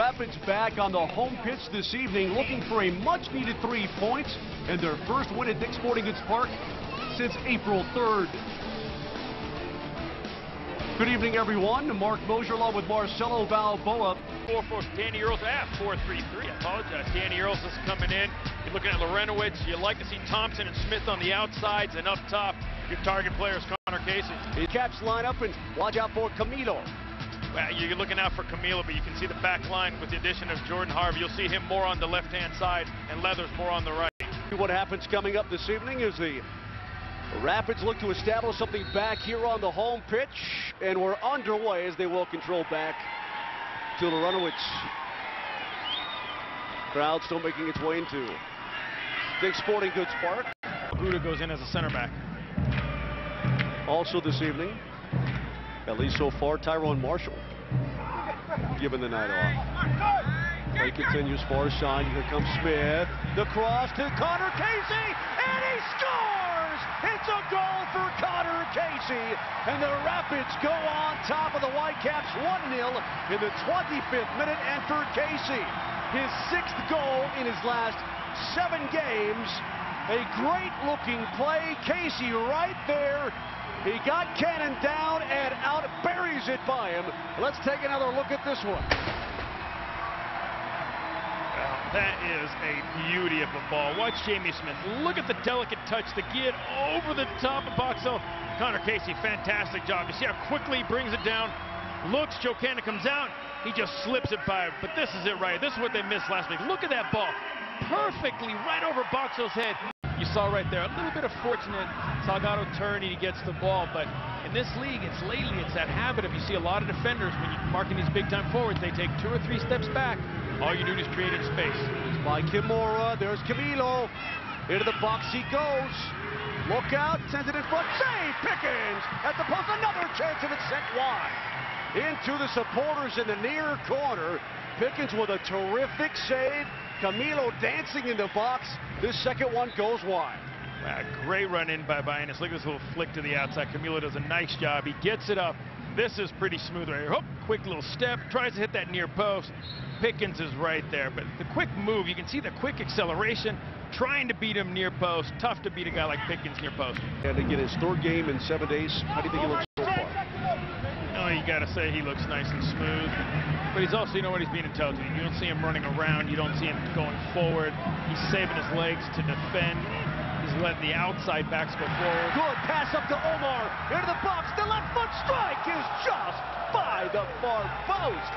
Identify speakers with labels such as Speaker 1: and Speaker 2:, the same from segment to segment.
Speaker 1: Rapids back on the home pitch this evening, looking for a much-needed 3 points and their first win at Dick's Sporting Goods Park since April 3rd. Good evening, everyone. Mark Mosier along with Marcelo Balboa.
Speaker 2: 4-4, Danny Earls at 4-3-3. I apologize. Danny Earls is coming in. You're looking at Lorenowitz. You like to see Thompson and Smith on the outsides, and up top, your target player is Connor Casey.
Speaker 1: The Caps line up and watch out for Camilo.
Speaker 2: Well, you're looking out for Camilo, but you can see the back line with the addition of Jordan Harvey. You'll see him more on the left-hand side and Leathers more on the right.
Speaker 1: What happens coming up this evening is the Rapids look to establish something back here on the home pitch, and we're underway as they will control back to Lorenowitz. Crowd still making its way into Dick's Sporting Goods Park.
Speaker 2: Buda goes in as a center back.
Speaker 1: Also this evening, at least so far, Tyrone Marshall given the night off. Play continues far side. Here comes Smith. The cross to Connor Casey, and he scores! It's a goal for Connor Casey, and the Rapids go on top of the Whitecaps 1-0 in the 25th minute, and for Casey, his 6th goal in his last 7 games. A great-looking play. Casey right there. He got Cannon down and out, buries it by him. Let's take another look at this one.
Speaker 2: That is a beauty of a ball. Watch Jamie Smith. Look at the delicate touch to get over the top of Boxell. Connor Casey, fantastic job. You see how quickly he brings it down. Looks, Joe Cannon comes out. He just slips it by. But this is it right. This is what they missed last week. Look at that ball. Perfectly right over Boxell's head. You saw right there, a little bit of fortunate Salgado turn and he gets the ball, but in this league, it's that habit of you see a lot of defenders when you're marking these big-time forwards, they take 2 or 3 steps back. All you do is create in space.
Speaker 1: It's by Kimura. There's Camilo. Into the box he goes. Look out, sends it in front. Save! Pickens at the post. Another chance of it sent wide. Into the supporters in the near corner. Pickens with a terrific save. Camilo dancing in the box. This second one goes wide.
Speaker 2: Great run in by Baianis. Look at this little flick to the outside. Camilo does a nice job. He gets it up. This is pretty smooth right here. Oh, quick little step. Tries to hit that near post. Pickens is right there. But the quick move, you can see the quick acceleration. Trying to beat him near post. Tough to beat a guy like Pickens near post.
Speaker 1: And to get his 3rd game in 7 days, how do you think he looks so far?
Speaker 2: Oh, you got to say he looks nice and smooth. But he's also, you know what, he's being intelligent. You don't see him running around. You don't see him going forward. He's saving his legs to defend. He's letting the outside backs go forward.
Speaker 1: Good pass up to Omar. Into the box. The left foot strike is just by the far post.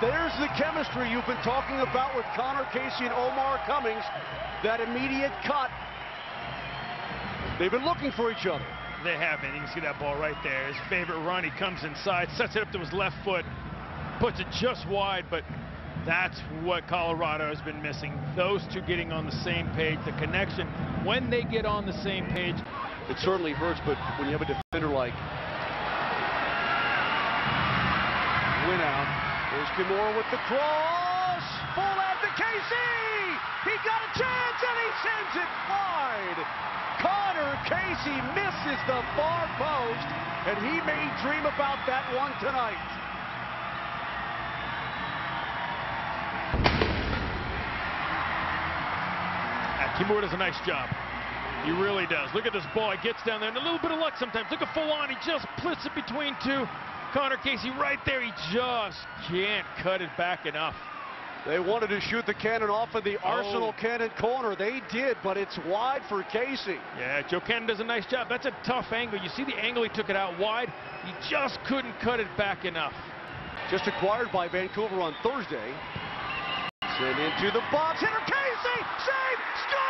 Speaker 1: There's the chemistry you've been talking about with Connor Casey and Omar Cummings. That immediate cut. They've been looking for each other.
Speaker 2: They have been. You can see that ball right there. His favorite run. He comes inside, sets it up to his left foot, puts it just wide, but that's what Colorado has been missing. Those two getting on the same page, the connection. When they get on the same page,
Speaker 1: it certainly hurts, but when you have a defender like win out, there's Kimura with the cross, full out to Casey! He got a chance and he sends it wide! Connor Casey misses the far post, and he may dream about that one tonight.
Speaker 2: Kimura does a nice job. He really does. Look at this ball. He gets down there, and a little bit of luck sometimes. Look at full on. He just splits it between 2. Connor Casey right there. He just can't cut it back enough.
Speaker 1: They wanted to shoot the cannon off of the Arsenal Cannon corner. They did, but it's wide for Casey.
Speaker 2: Yeah, Joe Cannon does a nice job. That's a tough angle. You see the angle he took it out wide. He just couldn't cut it back enough.
Speaker 1: Just acquired by Vancouver on Thursday. Sent into the box. Hitter Casey! Save! Score!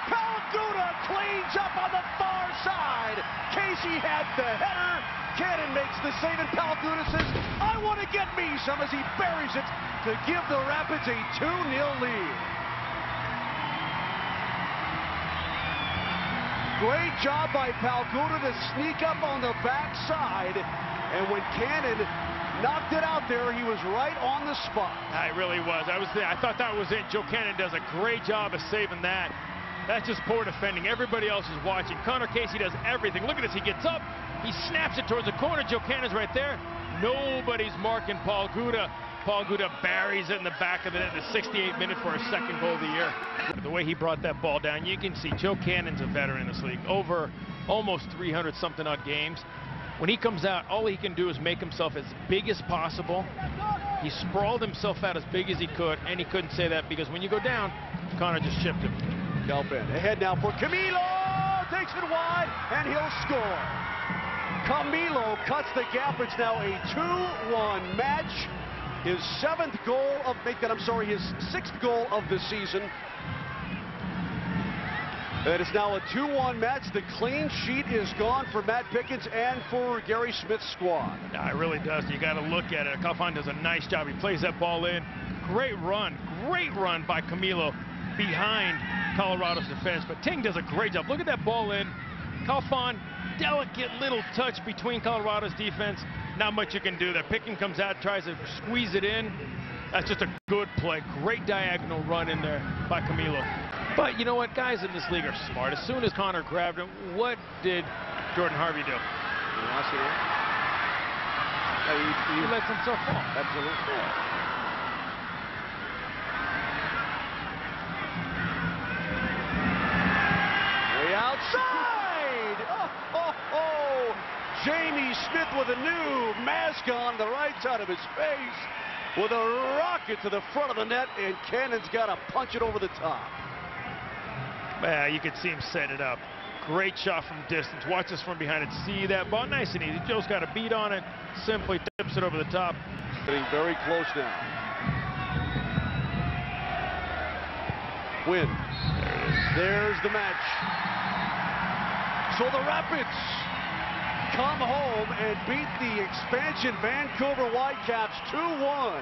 Speaker 1: Palguda cleans up on the far side. Casey had the header. Cannon makes the save, and Palguda says, I want to get me some, as he buries it to give the Rapids a 2-0 lead. Great job by Palguda to sneak up on the backside, and when Cannon knocked it out there, he was right on the spot.
Speaker 2: It really was. I thought that was it. Joe Cannon does a great job of saving that. That's just poor defending. Everybody else is watching. Connor Casey does everything. Look at this. He gets up. He snaps it towards the corner. Joe Cannon's right there. Nobody's marking Paul Guda. Paul Gouda buries it in the back of the net in the 68th minute for his second goal of the year. The way he brought that ball down, you can see Joe Cannon's a veteran in this league, over almost 300-something odd games. When he comes out, all he can do is make himself as big as possible. He sprawled himself out as big as he could, and he couldn't say that because when you go down, Connor just chipped him.
Speaker 1: Galpin ahead now for Camilo, takes it wide, and he'll score. Camilo cuts the gap. It's now a 2-1 match. His sixth goal of the season. It is now a 2-1 match. The clean sheet is gone for Matt Pickens and for Gary Smith's squad.
Speaker 2: Nah, it really does. You got to look at it. Calfan does a nice job. He plays that ball in. Great run by Camilo behind Colorado's defense. But Ting does a great job. Look at that ball in. Calfan, delicate little touch between Colorado's defense. Not much you can do there. Pickens comes out, tries to squeeze it in. That's just a good play. Great diagonal run in there by Camilo. But you know what? Guys in this league are smart. As soon as Connor grabbed him, what did Jordan Harvey do? He lets himself fall.
Speaker 1: Absolutely.
Speaker 2: Yeah.
Speaker 1: Way outside! Jamie Smith with a new mask on the right side of his face with a rocket to the front of the net, and Cannon's got to punch it over the top.
Speaker 2: Yeah, you can see him set it up. Great shot from distance. Watch this from behind it. See that ball? Nice and easy. Joe's got a beat on it. Simply tips it over the top.
Speaker 1: Getting very close now. Win.
Speaker 2: There it is.
Speaker 1: There's the match. So the Rapids come home and beat the expansion Vancouver Whitecaps 2-1.